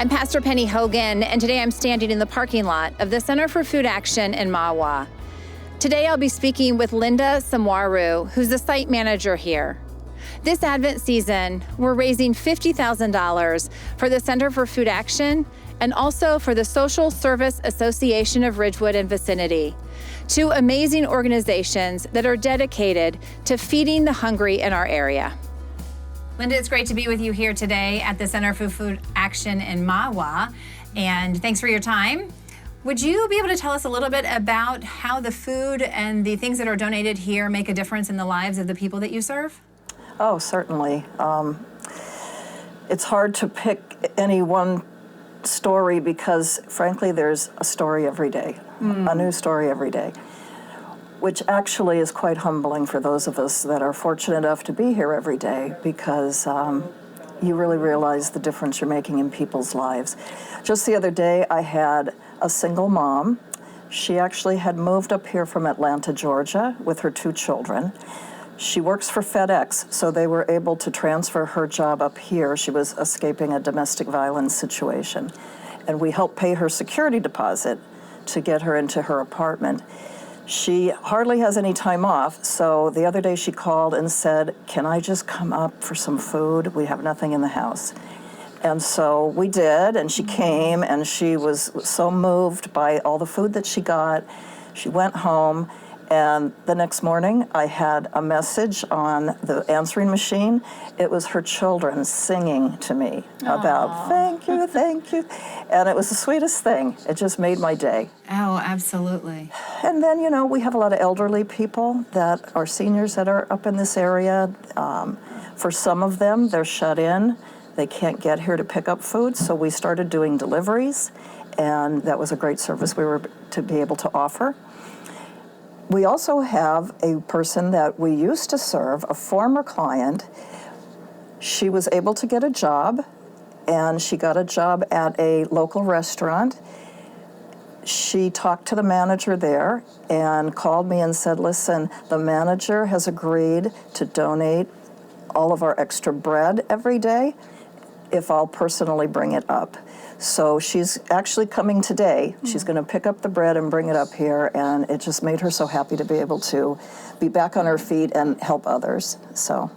I'm Pastor Penny Hogan, and today I'm standing in the parking lot of the Center for Food Action in Mahwah. Today I'll be speaking with Linda Samwaru, who's the site manager here. This Advent season, we're raising $50,000 for the Center for Food Action and also for the Social Service Association of Ridgewood and Vicinity, two amazing organizations that are dedicated to feeding the hungry in our area. Linda, it's great to be with you here today at the Center for Food Action in Mahwah, and thanks for your time. Would you be able to tell us a little bit about how the food and the things that are donated here make a difference in the lives of the people that you serve? Oh, certainly. It's hard to pick any one story because, frankly, there's a story every day, a new story every day, which actually is quite humbling for those of us that are fortunate enough to be here every day because you really realize the difference you're making in people's lives. Just the other day, I had a single mom. She actually had moved up here from Atlanta, Georgia, with her two children. She works for FedEx, so they were able to transfer her job up here. She was escaping a domestic violence situation. And we helped pay her security deposit to get her into her apartment. She hardly has any time off, so the other day she called and said, "Can I just come up for some food? We have nothing in the house." And so we did, and she came, and she was so moved by all the food that she got. She went home, and the next morning I had a message on the answering machine. It was her children singing to me about, "Thank you, thank you." And it was the sweetest thing. It just made my day. Oh, absolutely. And then, we have a lot of elderly people that are seniors that are up in this area. For some of them, they're shut in. They can't get here to pick up food, so we started doing deliveries, and that was a great service we were to be able to offer. We also have a person that we used to serve, a former client. She was able to get a job, and she got a job at a local restaurant. She talked to the manager there and called me and said, "Listen, the manager has agreed to donate all of our extra bread every day if I'll personally bring it up." So she's actually coming today. She's going to pick up the bread and bring it up here, and it just made her so happy to be able to be back on her feet and help others. So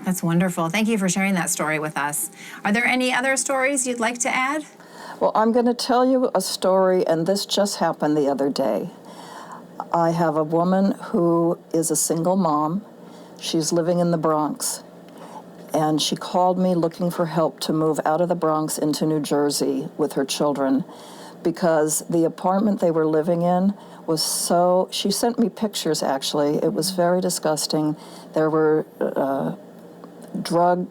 That's wonderful. Thank you for sharing that story with us. Are there any other stories you'd like to add? Well, I'm going to tell you a story, and this just happened the other day. I have a woman who is a single mom. She's living in the Bronx, and she called me looking for help to move out of the Bronx into New Jersey with her children because the apartment they were living in was so, she sent me pictures actually, it was very disgusting. There were drug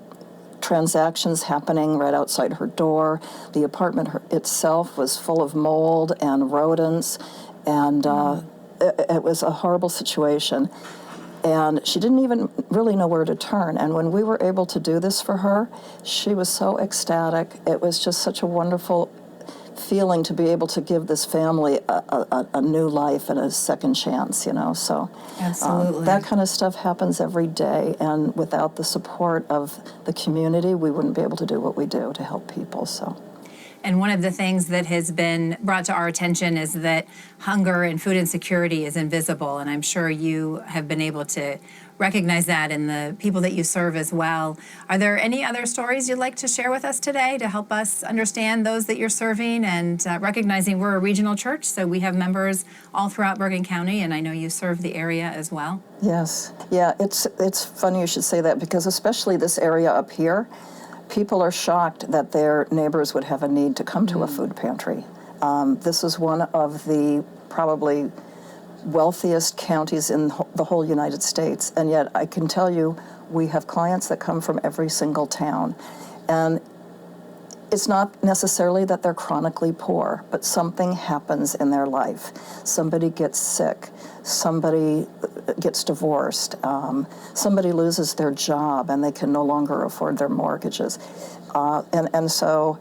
transactions happening right outside her door. The apartment itself was full of mold and rodents, and it was a horrible situation. And she didn't even really know where to turn. And when we were able to do this for her, she was so ecstatic. It was just such a wonderful feeling to be able to give this family a new life and a second chance, So Absolutely. That kind of stuff happens every day. And without the support of the community, we wouldn't be able to do what we do to help people. And one of the things that has been brought to our attention is that hunger and food insecurity is invisible, and I'm sure you have been able to recognize that in the people that you serve as well. Are there any other stories you'd like to share with us today to help us understand those that you're serving and recognizing we're a regional church, so we have members all throughout Bergen County, and I know you serve the area as well? Yes. Yeah, it's funny you should say that because especially this area up here, people are shocked that their neighbors would have a need to come to a food pantry. This is one of the probably wealthiest counties in the whole United States, and yet I can tell you we have clients that come from every single town. And it's not necessarily that they're chronically poor, but something happens in their life. Somebody gets sick, somebody gets divorced, somebody loses their job and they can no longer afford their mortgages. And so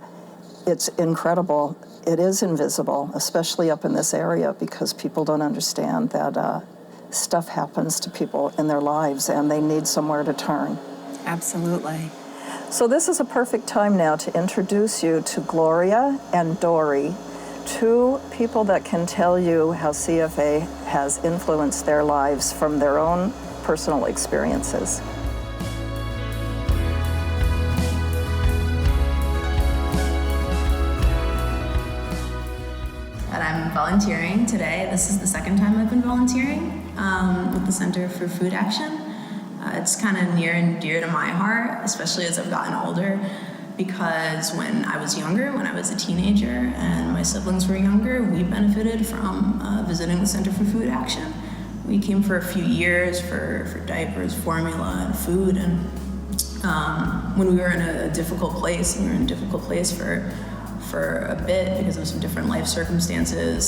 it's incredible. It is invisible, especially up in this area, because people don't understand that stuff happens to people in their lives and they need somewhere to turn. Absolutely. So this is a perfect time now to introduce you to Gloria and Dory, two people that can tell you how CFA has influenced their lives from their own personal experiences. And I'm volunteering today. This is the second time I've been volunteering with the Center for Food Action. It's kind of near and dear to my heart, especially as I've gotten older, because when I was younger, when I was a teenager and my siblings were younger, we benefited from visiting the Center for Food Action. We came for a few years for diapers, formula, and food, and when we were in a difficult place, and we were in a difficult place for a bit because of some different life circumstances,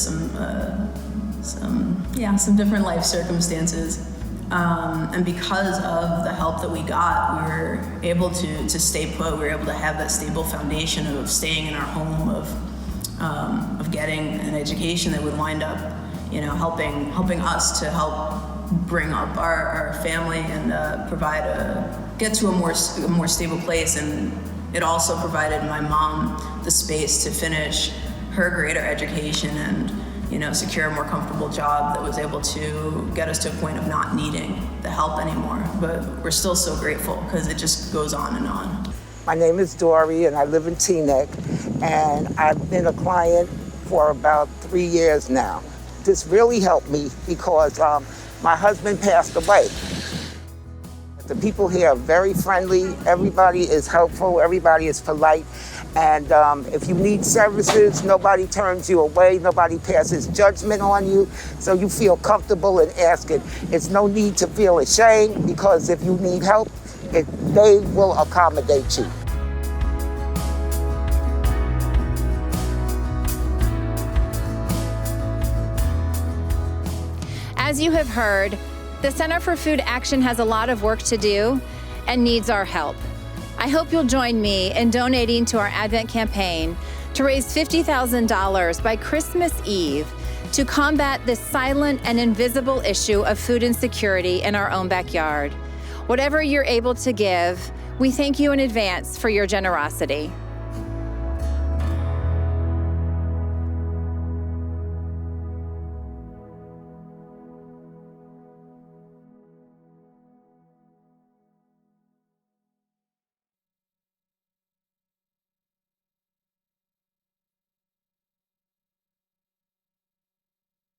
some different life circumstances. And because of the help that we got, we were able to stay put. We were able to have that stable foundation of staying in our home, of getting an education that would wind up, helping us to help bring up our family and get to a more stable place. And it also provided my mom the space to finish her greater education and secure a more comfortable job that was able to get us to a point of not needing the help anymore. But we're still so grateful because it just goes on and on. My name is Dory and I live in Teaneck, and I've been a client for about 3 years now. This really helped me because my husband passed away. The people here are very friendly, everybody is helpful, everybody is polite. And if you need services, nobody turns you away, nobody passes judgment on you, so you feel comfortable in asking. It's no need to feel ashamed, because if you need help, they will accommodate you. As you have heard, the Center for Food Action has a lot of work to do and needs our help. I hope you'll join me in donating to our Advent campaign to raise $50,000 by Christmas Eve to combat this silent and invisible issue of food insecurity in our own backyard. Whatever you're able to give, we thank you in advance for your generosity.